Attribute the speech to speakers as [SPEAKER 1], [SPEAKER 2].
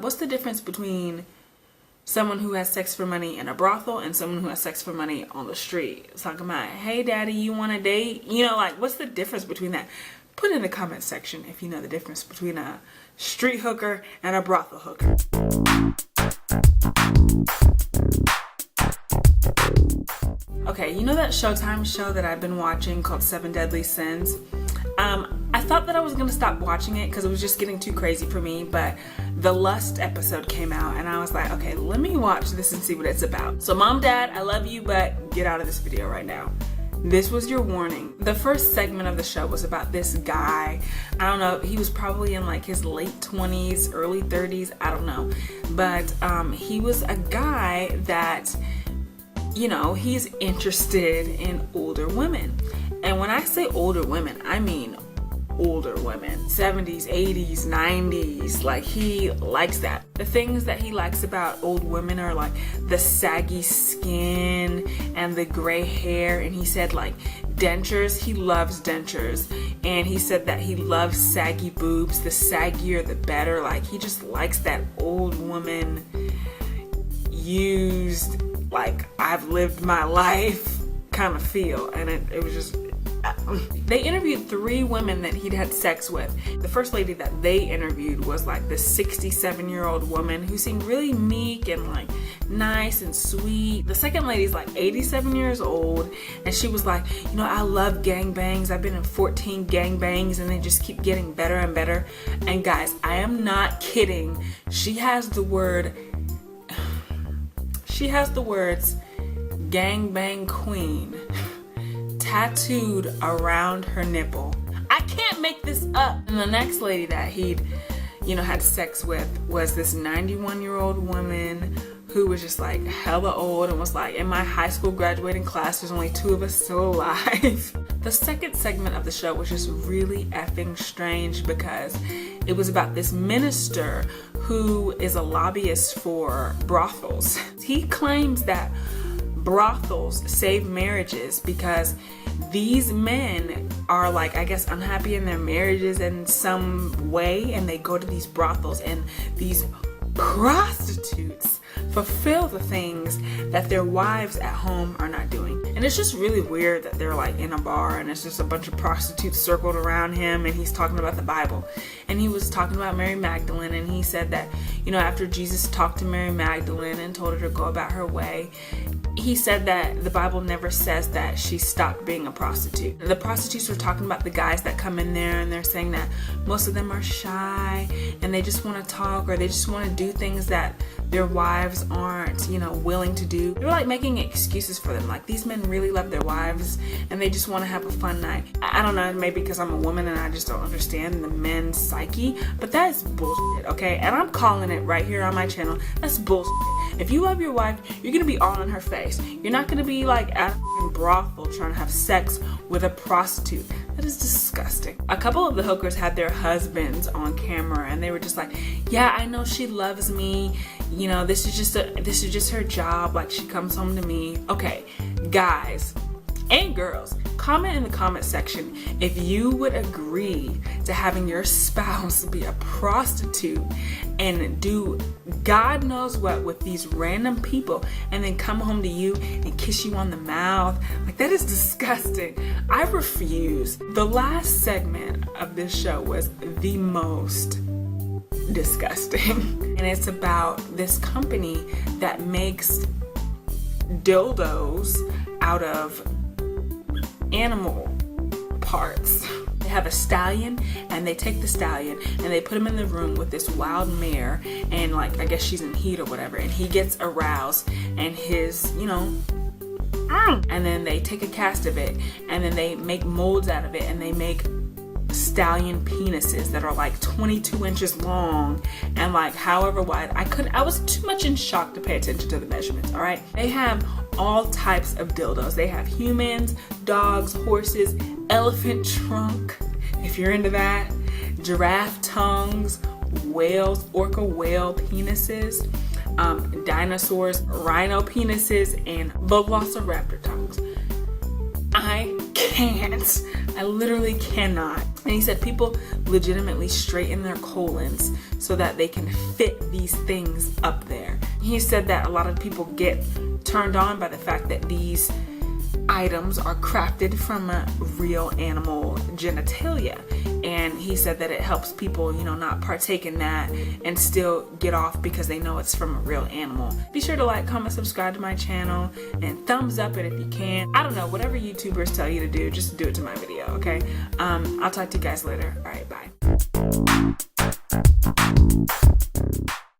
[SPEAKER 1] what's the difference between someone who has sex for money in a brothel and someone who has sex for money on the street? It's talking about, hey daddy, you want a date? You know, like, what's the difference between that? Put in the comment section if you know the difference between a street hooker and a brothel hooker. Okay, you know that Showtime show that I've been watching called 7 Deadly Sins? I thought that I was gonna stop watching it because it was just getting too crazy for me, but the Lust episode came out and I was like, okay, let me watch this and see what it's about. So mom, dad, I love you, but get out of this video right now. This was your warning. The first segment of the show was about this guy. I don't know, he was probably in like his late 20s, early 30s, I don't know. But he was a guy that, you know, he's interested in older women. And when I say older women, I mean older women, 70s, 80s, 90s. Like, he likes that. The things that he likes about old women are like the saggy skin and the gray hair. And he said like dentures, he loves dentures. And he said that he loves saggy boobs. The saggier the better. Like, he just likes that old woman used, like, I've lived my life kind of feel. And it was just, they interviewed 3 women that he'd had sex with. The first lady that they interviewed was like this 67-year-old woman who seemed really meek and like nice and sweet. The second lady's like 87 years old, and she was like, you know, I love gangbangs. I've been in 14 gangbangs and they just keep getting better and better. And guys, I am not kidding. She has the words gangbang queen tattooed around her nipple. I can't make this up. And the next lady that he'd, you know, had sex with was this 91-year-old woman who was just like hella old and was like, in my high school graduating class, there's only 2 of us still alive. The second segment of the show was just really effing strange because it was about this minister who is a lobbyist for brothels. He claims that brothels save marriages because these men are like, I guess, unhappy in their marriages in some way, and they go to these brothels, and these prostitutes fulfill the things that their wives at home are not doing. And it's just really weird that they're like in a bar and it's just a bunch of prostitutes circled around him and he's talking about the Bible. And he was talking about Mary Magdalene, and he said that, you know, after Jesus talked to Mary Magdalene and told her to go about her way, he said that the Bible never says that she stopped being a prostitute. The prostitutes were talking about the guys that come in there, and they're saying that most of them are shy and they just want to talk, or they just want to do things that their wives aren't, you know, willing to do. They were like making excuses for them. Like, these men really love their wives and they just want to have a fun night. I don't know, maybe because I'm a woman and I just don't understand the men's psyche, but that is bullshit, okay? And I'm calling it right here on my channel. That's bullshit. If you love your wife, you're gonna be all in her face. You're not gonna be like at a brothel trying to have sex with a prostitute. That is disgusting. A couple of the hookers had their husbands on camera, and they were just like, yeah, I know she loves me. You know, this is just her job. Like, she comes home to me. Okay, guys and girls, comment in the comment section if you would agree to having your spouse be a prostitute and do God knows what with these random people, and then come home to you and kiss you on the mouth. Like, that is disgusting. I refuse. The last segment of this show was the most disgusting. And it's about this company that makes dildos out of animal parts. They have a stallion, and they take the stallion and they put him in the room with this wild mare, and like, I guess she's in heat or whatever, and he gets aroused, and his, you know, and then they take a cast of it, and then they make molds out of it, and they make stallion penises that are like 22 inches long and like however wide. I was too much in shock to pay attention to the measurements. All right, they have all types of dildos. They have humans, dogs, horses, elephant trunk, if you're into that, giraffe tongues, whales, orca whale penises, dinosaurs, rhino penises, and velociraptor tongues. I can't. I literally cannot. And he said people legitimately straighten their colons so that they can fit these things up there. He said that a lot of people get turned on by the fact that these items are crafted from a real animal genitalia, and he said that it helps people, you know, not partake in that and still get off because they know it's from a real animal. Be sure to like, comment, subscribe to my channel, and thumbs up it if you can. I don't know, whatever YouTubers tell you to do, just do it to my video, okay? I'll talk to you guys later. All right, bye.